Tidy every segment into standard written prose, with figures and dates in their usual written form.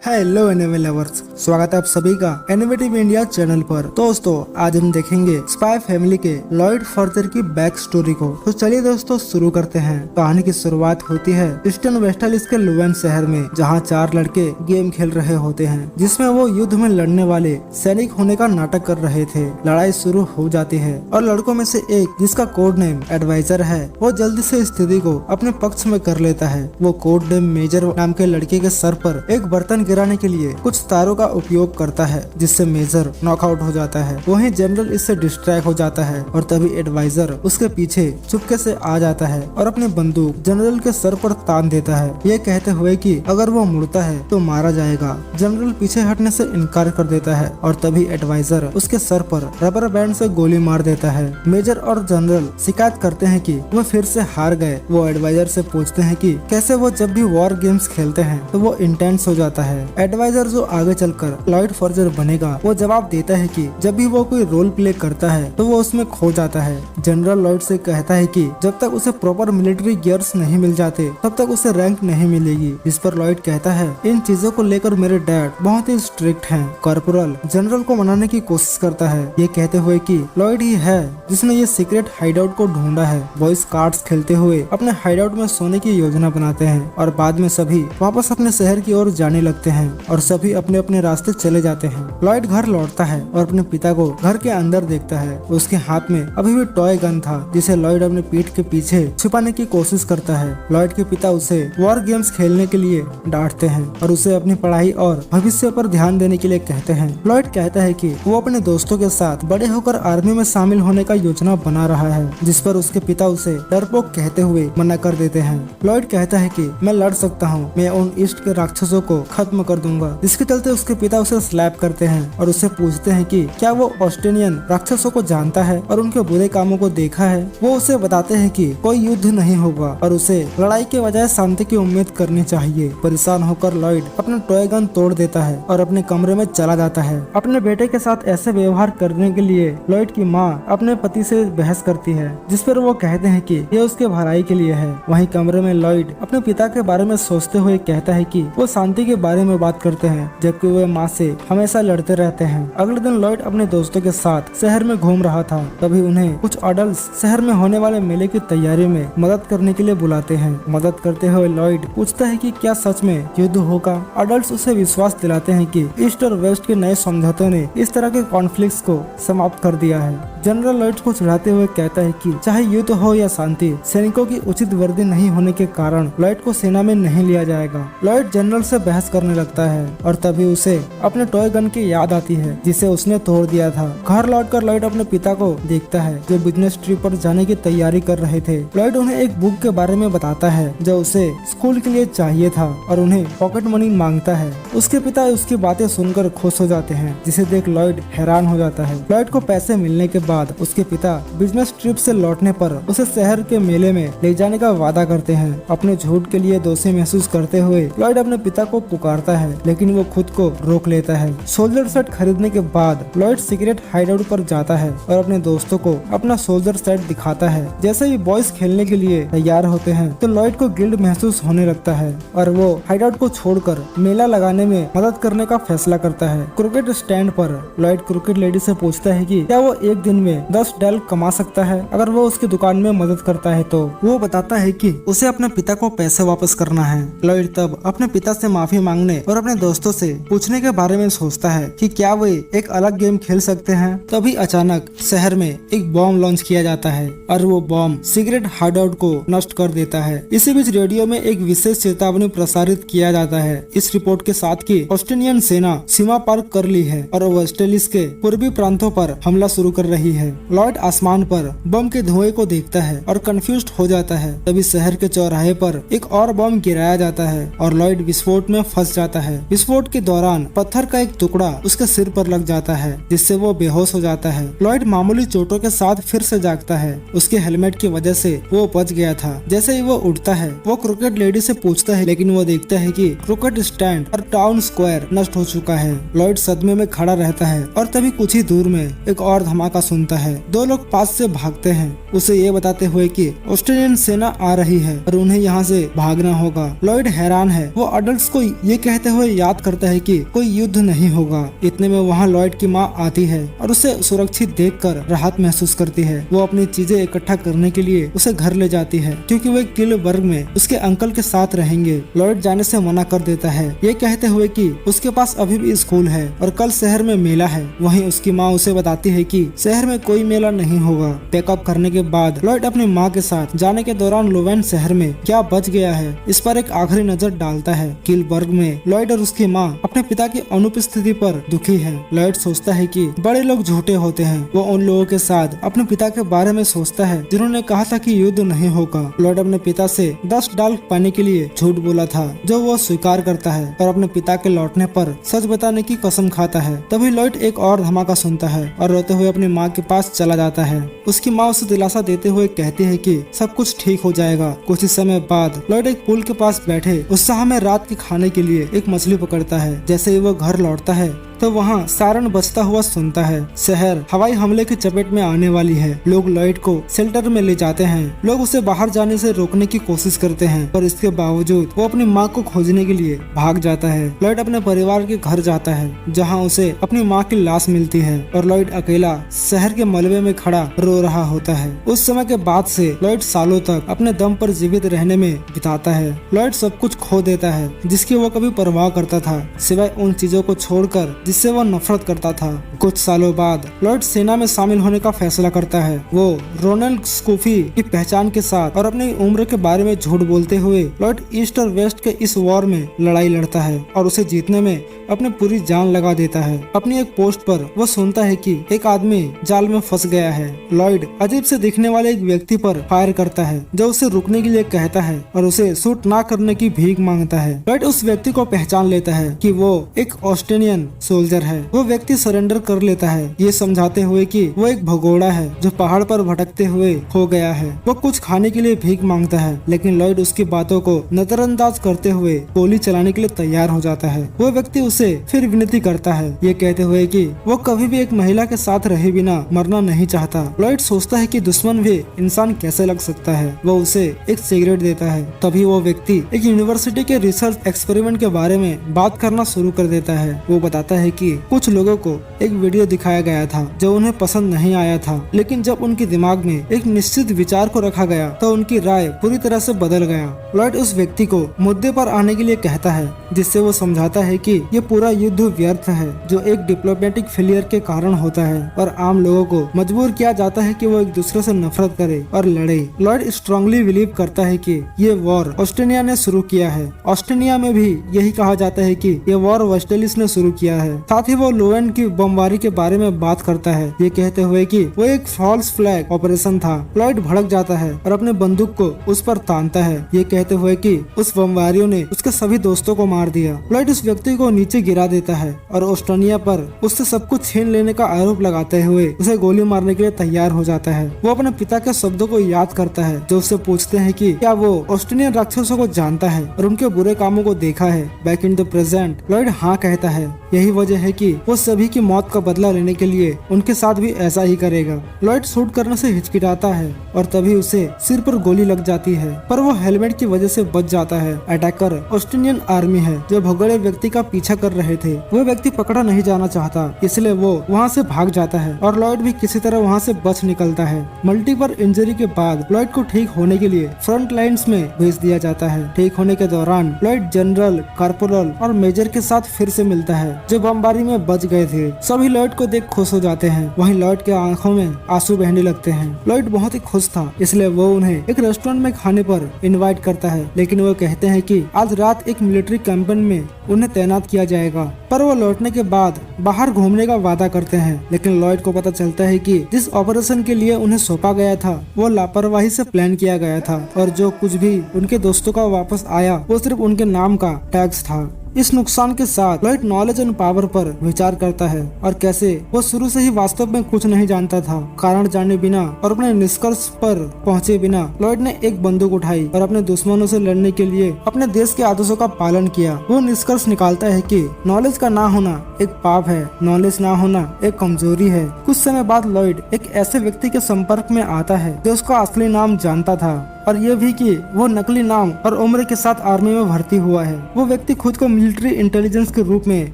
Hello anime lovers, स्वागत है आप सभी का इनोवेटिव इंडिया चैनल पर। दोस्तों आज हम देखेंगे स्पाई फैमिली के लॉयड फर्जर की बैक स्टोरी को। तो चलिए दोस्तों शुरू करते हैं। कहानी की शुरुआत होती है ईस्टर्न वेस्टलिस के लुवेन शहर में, जहां 4 लड़के गेम खेल रहे होते हैं जिसमें वो युद्ध में लड़ने वाले सैनिक होने का नाटक कर रहे थे। लड़ाई शुरू हो जाती है और लड़कों में से एक, जिसका कोड नेम एडवाइजर है, वो जल्दी से स्थिति को अपने पक्ष में कर लेता है। वो कोड नेम मेजर नाम के लड़के के सर पर एक बर्तन गिराने के लिए कुछ तारों का उपयोग करता है, जिससे मेजर नॉकआउट हो जाता है। वहीं जनरल इससे डिस्ट्रैक्ट हो जाता है और तभी एडवाइजर उसके पीछे चुपके से आ जाता है और अपनी बंदूक जनरल के सर पर तान देता है, ये कहते हुए कि अगर वो मुड़ता है तो मारा जाएगा। जनरल पीछे हटने से इनकार कर देता है और तभी एडवाइजर उसके सर पर रबर बैंड से गोली मार देता है। मेजर और जनरल शिकायत करते हैं कि वो फिर से हार गए। वो एडवाइजर से पूछते हैं कि कैसे वो जब भी वॉर गेम्स खेलते हैं तो वो इंटेंस हो जाता है। एडवाइजर जो आगे चलकर लॉयड फर्जर बनेगा, वो जवाब देता है कि जब भी वो कोई रोल प्ले करता है तो वो उसमें खो जाता है। जनरल लॉयड से कहता है कि जब तक उसे प्रॉपर मिलिट्री गियर्स नहीं मिल जाते तब तक उसे रैंक नहीं मिलेगी। इस पर लॉयड कहता है इन चीजों को लेकर मेरे डैड बहुत ही स्ट्रिक्ट हैं। कॉर्पोरल जनरल को मनाने की कोशिश करता है, ये कहते हुए कि लॉयड ही है जिसने ये सीक्रेट हाइडआउट को ढूंढा है। बॉयज कार्ड्स खेलते हुए अपने हाइडआउट में सोने की योजना बनाते हैं और बाद में सभी वापस अपने शहर की ओर जाने लगते हैं और सभी अपने अपने रास्ते चले जाते हैं। लॉयड घर लौटता है और अपने पिता को घर के अंदर देखता है। उसके हाथ में अभी भी टॉय गन था जिसे लॉयड अपने पीठ के पीछे छुपाने की कोशिश करता है। लॉयड के पिता उसे वॉर गेम्स खेलने के लिए डांटते हैं और उसे अपनी पढ़ाई और भविष्य पर ध्यान देने के लिए कहते हैं। लॉयड कहता है कि वो अपने दोस्तों के साथ बड़े होकर आर्मी में शामिल होने का योजना बना रहा है, जिस पर उसके पिता उसे डरपोक कहते हुए मना कर देते हैं। लॉयड कहता है कि मैं लड़ सकता हूँ, मैं उन ईस्ट के राक्षसों को खत्म कर दूंगा। इसके चलते उसके पिता उसे स्लैप करते हैं और उससे पूछते हैं कि क्या वो ऑस्ट्रेलियन राक्षसों को जानता है और उनके बुरे कामों को देखा है। वो उसे बताते हैं कि कोई युद्ध नहीं होगा और उसे लड़ाई के बजाय शांति की उम्मीद करनी चाहिए। परेशान होकर लॉयड अपना टॉय गन तोड़ देता है और अपने कमरे में चला जाता है। अपने बेटे के साथ ऐसे व्यवहार करने के लिए लॉयड की माँ अपने पति से बहस करती है, जिस पर वो कहते हैं कि ये उसके भलाई के लिए है। वहीं कमरे में लॉयड अपने पिता के बारे में सोचते हुए कहता है कि वो शांति के बारे में बात करते हैं जबकि वे माँ से हमेशा लड़ते रहते हैं। अगले दिन लॉयड अपने दोस्तों के साथ शहर में घूम रहा था, तभी उन्हें कुछ अडल्ट शहर में होने वाले मेले की तैयारी में मदद करने के लिए बुलाते हैं। मदद करते हुए लॉयड पूछता है कि क्या सच में युद्ध होगा। अडल्ट उसे विश्वास दिलाते हैं कि ईस्ट और वेस्ट के नए समझौतों ने इस तरह के कॉन्फ्लिक्ट्स को समाप्त कर दिया है। जनरल लॉयड को चिढ़ाते हुए कहता है कि चाहे युद्ध हो या शांति, सैनिकों की उचित वर्दी नहीं होने के कारण लॉयड को सेना में नहीं लिया जाएगा। लॉयड जनरल से बहस करने लगता है और तभी उसे अपने टॉय गन की याद आती है जिसे उसने तोड़ दिया था। घर लौटकर लॉयड अपने पिता को देखता है जो बिजनेस ट्रिप पर जाने की तैयारी कर रहे थे। लॉयड उन्हें एक बुक के बारे में बताता है जो उसे स्कूल के लिए चाहिए था और उन्हें पॉकेट मनी मांगता है। उसके पिता उसकी बातें सुनकर खुश हो जाते हैं, जिसे देख लॉयड हैरान हो जाता है। लॉयड को पैसे मिलने के बाद उसके पिता बिजनेस ट्रिप से लौटने पर उसे शहर के मेले में ले जाने का वादा करते हैं। अपने झूठ के लिए दोषी महसूस करते हुए लॉयड अपने पिता को पुकारता है, लेकिन वो खुद को रोक लेता है। सोल्जर सेट खरीदने के बाद लॉयड सीक्रेट हाइडआउट पर जाता है और अपने दोस्तों को अपना सोल्जर सेट दिखाता है। जैसे ही बॉयज खेलने के लिए तैयार होते हैं तो लॉयड को गिल्ड महसूस होने लगता है और वो हाइडआउट को छोड़कर मेला लगाने में मदद करने का फैसला करता है। क्रिकेट स्टैंड पर लॉयड क्रिकेट लेडी से पूछता है कि क्या वो एक दिन में 10 डॉलर कमा सकता है अगर वो उसकी दुकान में मदद करता है। तो वो बताता है कि उसे अपने पिता को पैसे वापस करना है। लॉयड तब अपने पिता से माफी मांगने और अपने दोस्तों से पूछने के बारे में सोचता है कि क्या वे एक अलग गेम खेल सकते हैं। तभी अचानक शहर में एक बॉम्ब लॉन्च किया जाता है और वो बॉम्ब सीक्रेट हाइडआउट को नष्ट कर देता है। इसी बीच रेडियो में एक विशेष चेतावनी प्रसारित किया जाता है इस रिपोर्ट के साथ कि ऑस्ट्रेलियन सेना सीमा पार कर ली है और वेस्टलिस के पूर्वी प्रांतों पर हमला शुरू कर रही है। लॉयड आसमान पर बम के धुएं को देखता है और कंफ्यूज्ड हो जाता है। तभी शहर के चौराहे पर एक और बम गिराया जाता है और लॉयड विस्फोट में फंस जाता है। विस्फोट के दौरान पत्थर का एक टुकड़ा उसके सिर पर लग जाता है, जिससे वो बेहोश हो जाता है। लॉयड मामूली चोटों के साथ फिर से जागता है। उसके हेलमेट की वजह से वो बच गया था। जैसे ही वो उठता है वो क्रिकेट लेडी से पूछता है, लेकिन वो देखता है कि क्रिकेट स्टैंड और टाउन स्क्वायर नष्ट हो चुका है। लॉयड सदमे में खड़ा रहता है और तभी कुछ ही दूर में एक और धमाका सुनता है। 2 लोग पास से भागते हैं, उसे ये बताते हुए कि ऑस्ट्रेलियन सेना आ रही है और उन्हें यहाँ से भागना होगा। लॉयड हैरान है। वो अडल्ट्स को ये कहते हुए याद करता है कि कोई युद्ध नहीं होगा। इतने में वहाँ लॉयड की माँ आती है और उसे सुरक्षित देखकर राहत महसूस करती है। वो अपनी चीजें इकट्ठा करने के लिए उसे घर ले जाती है क्योंकि वो किलबर्ग में उसके अंकल के साथ रहेंगे। लॉयड जाने से मना कर देता है, ये कहते हुए कि उसके पास अभी भी स्कूल है और कल शहर में मेला है। वहीं उसकी माँ उसे बताती है कि शहर में कोई मेला नहीं होगा। पैकअप करने के बाद लॉयड अपनी माँ के साथ जाने के दौरान लुवेन शहर में क्या बच गया है इस पर एक आखिरी नजर डालता है। किलबर्ग में लॉयड और उसकी माँ अपने पिता की अनुपस्थिति पर दुखी है। लॉयड सोचता है कि बड़े लोग झूठे होते हैं। वो उन लोगों के साथ अपने पिता के बारे में सोचता है जिन्होंने कहा था कि युद्ध नहीं होगा। लॉयड अपने पिता से 10 डॉलर पाने के लिए झूठ बोला था जो वो स्वीकार करता है और अपने पिता के लौटने पर सच बताने की कसम खाता है। तभी लॉयड एक और धमाका सुनता है और रोते हुए अपनी माँ के पास चला जाता है। उसकी माँ उसे दिलासा देते हुए कहती है कि सब कुछ ठीक हो जाएगा। कुछ ही समय बाद लॉयड एक पुल के पास बैठे उत्साह में रात के खाने के लिए एक मछली पकड़ता है। जैसे ही वो घर लौटता है तो वहाँ सायरन बजता हुआ सुनता है। शहर हवाई हमले की चपेट में आने वाली है। लोग लॉयड को शेल्टर में ले जाते हैं। लोग उसे बाहर जाने से रोकने की कोशिश करते हैं पर इसके बावजूद वो अपनी माँ को खोजने के लिए भाग जाता है। लॉयड अपने परिवार के घर जाता है जहाँ उसे अपनी माँ की लाश मिलती है और लॉयड अकेला शहर के मलबे में खड़ा रो रहा होता है। उस समय के बाद से लॉयड सालों तक अपने दम पर जीवित रहने में बिताता है। लॉयड सब कुछ खो देता है जिसकी वो कभी परवाह करता था, सिवाय उन चीजों को छोड़कर जिससे वो नफरत करता था। कुछ सालों बाद लॉयड सेना में शामिल होने का फैसला करता है। वो रोनाल्ड स्कूफी की पहचान के साथ और अपनी उम्र के बारे में झूठ बोलते हुए लॉयड ईस्ट और वेस्ट के इस वॉर में लड़ाई लड़ता है और उसे जीतने में अपनी पूरी जान लगा देता है। अपनी एक पोस्ट पर वो सुनता है कि एक आदमी जाल में फंस गया है। लॉयड अजीब से दिखने वाले एक व्यक्ति पर फायर करता है जो उसे रुकने के लिए कहता है और उसे शूट ना करने की भीख मांगता है। लॉयड उस व्यक्ति को पहचान लेता है कि वो एक ऑस्ट्रेलियन सोल्जर है। वो व्यक्ति सरेंडर कर लेता है, ये समझाते हुए कि वो एक भगोड़ा है जो पहाड़ पर भटकते हुए खो गया है। वो कुछ खाने के लिए भीख मांगता है लेकिन लॉयड उसकी बातों को नजरअंदाज करते हुए गोली चलाने के लिए तैयार हो जाता है। वो व्यक्ति उसे फिर विनती करता है, ये कहते हुए कि वो कभी भी एक महिला के साथ रहे बिना मरना नहीं चाहता। लॉयड सोचता है कि दुश्मन भी इंसान कैसे लग सकता है। वो उसे एक सिगरेट देता है। तभी वो व्यक्ति एक यूनिवर्सिटी के रिसर्च एक्सपेरिमेंट के बारे में बात करना शुरू कर देता है। वो बताता है कि कुछ लोगों को एक वीडियो दिखाया गया था जो उन्हें पसंद नहीं आया था, लेकिन जब उनके दिमाग में एक निश्चित विचार को रखा गया तो उनकी राय पूरी तरह से बदल गया। लॉयड उस व्यक्ति को मुद्दे पर आने के लिए कहता है जिससे वो समझाता है कि ये पूरा युद्ध व्यर्थ है जो एक डिप्लोमेटिक फेलियर के कारण होता है और आम लोगों को मजबूर किया जाता है कि वो एक दूसरे से नफरत करे और लड़े। लॉयड स्ट्रांगली बिलीव करता है कि ये वॉर ऑस्ट्रेलिया ने शुरू किया है। ऑस्ट्रेलिया में भी यही कहा जाता है कि ये वॉर वेस्टलिस ने शुरू किया है। साथ ही वो लुवेन की बमबारी के बारे में बात करता है, ये कहते हुए कि वो एक फॉल्स फ्लैग ऑपरेशन था। लॉयड भड़क जाता है और अपने बंदूक को उस पर तानता है, ये कहते हुए कि उस बमबारियों ने उसके सभी दोस्तों को मार दिया। लॉयड उस व्यक्ति को नीचे गिरा देता है और ऑस्ट्रेलिया पर उससे सब कुछ छीन लेने का आरोप लगाते हुए उसे गोली मारने के लिए तैयार हो जाता है। वो अपने पिता के शब्दों को याद करता है जो उससे पूछते हैं कि क्या वो ऑस्ट्रेलियन राक्षसों को जानता है और उनके बुरे कामों को देखा है back in the present. Lloyd हाँ कहता है। यही वजह है कि वो सभी की मौत का बदला लेने के लिए उनके साथ भी ऐसा ही करेगा। लॉयड शूट करने से हिचकिचाता है और तभी उसे सिर पर गोली लग जाती है, पर वो हेलमेट की वजह से बच जाता है। अटैकर ऑस्ट्रेलियन आर्मी है जो भगोड़े व्यक्ति का पीछा कर रहे थे। वो व्यक्ति पकड़ा नहीं जाना चाहता, इसलिए वो वहाँ से भाग जाता है और लॉयड भी किसी तरह वहाँ से बच निकलता है। मल्टीपल इंजरी के बाद लॉयड को ठीक होने के लिए फ्रंट लाइन्स में भेज दिया जाता है। ठीक होने के दौरान लॉयड जनरल, कॉर्पोरल और मेजर के साथ फिर से मिलता है जो बमबारी में बच गए थे। सभी लॉयड को देख खुश हो जाते हैं। वहीं लॉयड के आंखों में आंसू बहने लगते हैं। लॉयड बहुत ही खुश था, इसलिए वो उन्हें एक रेस्टोरेंट में खाने पर इनवाइट करता है, लेकिन वो कहते हैं कि आज रात एक मिलिट्री कैंपेन में उन्हें तैनात किया जाएगा। पर वो लौटने के बाद बाहर घूमने का वादा करते हैं, लेकिन लॉयड को पता चलता है कि जिस ऑपरेशन के लिए उन्हें सौंपा गया था वो लापरवाही से प्लान किया गया था और जो कुछ भी उनके दोस्तों का वापस आया वो सिर्फ उनके नाम का टैक्स था। इस नुकसान के साथ लॉयड नॉलेज एंड पावर पर विचार करता है और कैसे वो शुरू से ही वास्तव में कुछ नहीं जानता था। कारण जाने बिना और अपने निष्कर्ष पर पहुंचे बिना लॉयड ने एक बंदूक उठाई और अपने दुश्मनों से लड़ने के लिए अपने देश के आदेशों का पालन किया। वो निष्कर्ष निकालता है कि नॉलेज का ना होना एक पाप है, नॉलेज ना होना एक कमजोरी है। कुछ समय बाद लॉयड एक ऐसे व्यक्ति के संपर्क में आता है जो उसका असली नाम जानता था। और ये भी कि वो नकली नाम और उम्र के साथ आर्मी में भर्ती हुआ है। वो व्यक्ति खुद को मिलिट्री इंटेलिजेंस के रूप में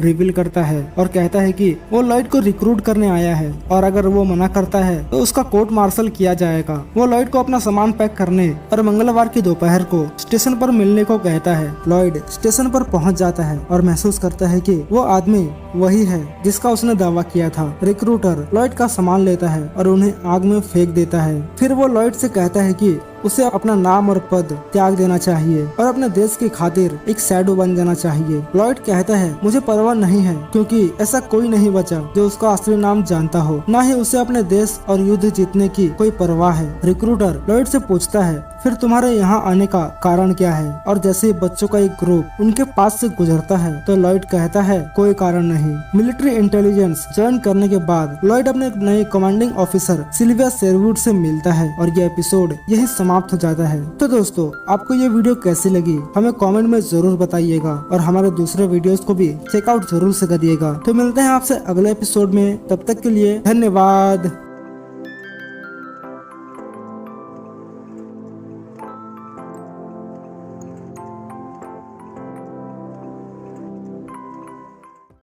रिवील करता है और कहता है कि वो लॉयड को रिक्रूट करने आया है और अगर वो मना करता है तो उसका कोर्ट मार्शल किया जाएगा। वो लॉयड को अपना सामान पैक करने और मंगलवार की दोपहर को स्टेशन पर मिलने को कहता है। लॉयड स्टेशन पर पहुंच जाता है और महसूस करता है कि वो आदमी वही है जिसका उसने दावा किया था। रिक्रूटर लॉयड का सामान लेता है और उन्हें आग में फेंक देता है। फिर वो लॉयड से कहता है कि उसे अपना नाम और पद त्याग देना चाहिए और अपने देश की खातिर एक शैडो बन जाना चाहिए। लॉयड कहता है मुझे परवाह नहीं है क्योंकि ऐसा कोई नहीं बचा जो उसका असली नाम जानता हो, न ही उसे अपने देश और युद्ध जीतने की कोई परवाह है। रिक्रूटर लॉयड से पूछता है फिर तुम्हारे यहाँ आने का कारण क्या है, और जैसे ही बच्चों का एक ग्रुप उनके पास से गुजरता है तो लॉयड कहता है कोई कारण नहीं। मिलिट्री इंटेलिजेंस ज्वाइन करने के बाद लॉयड अपने नए कमांडिंग ऑफिसर सिल्विया शेरवुड से मिलता है और ये एपिसोड यही समाप्त हो जाता है। तो दोस्तों आपको ये वीडियो कैसी लगी हमें कमेंट में जरूर बताइएगा और हमारे दूसरे वीडियोस को भी चेकआउट जरूर से करिएगा। तो मिलते हैं आपसे अगले एपिसोड में, तब तक के लिए धन्यवाद।